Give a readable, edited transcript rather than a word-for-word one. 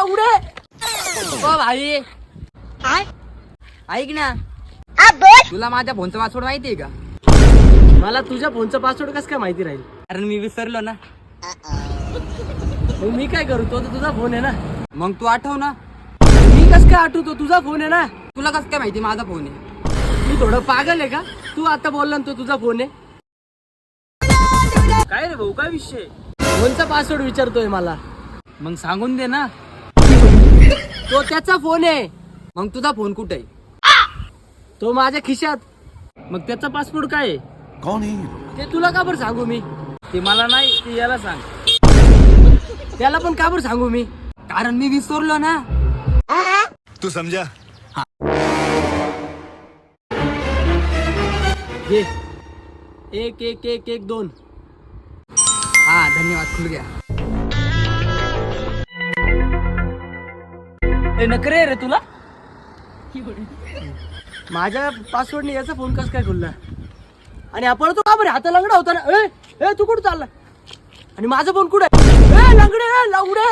लवडे ओ भाई ऐक ना, तुला माझ्या फोनचा पासवर्ड माहितीये का? मला तुझ्या फोनचा पासवर्ड कसं काय माहिती राहील? कारण मी विसरलो ना. मग मी काय करू? तो तर तुझा फोन आहे ना. मग तू आठव ना. मी कसं काय आठवतो? तुझा फोन आहे ना. तुला कसं काय माहिती माझा फोन आहे? मी थोडं पागल आहे का? तू आता बोलला ना तो तुझा फोन आहे. काय रे भाऊ, काय विषय? फोनचा पासवर्ड विचारतोय मला. मग सांगून दे ना. तो त्याचा फोन आहे. मग तुझा फोन कुठे आहे? तो माझ्या खिशात. मग त्याचा पासवर्ड काय आहे? कौन है ये लोग? ते तुला का बरं सांगू मी? ते मला नाही, ते याला सांग. त्याला पण का बरं सांगू मी? कारण मी विसरलो ना. तू समझा? घे 1 1 1 1 2. हा धन्यवाद, खुल गया. नकरे रे तुला. माझ्या पासवर्डने याचा फोन कस काय खुलला? आणि आपण तो का बरं हाता लंगडा होता ना. ए तू कुठं चालला? आणि माझा फोन कुठे? ए लंगडे, लवडे.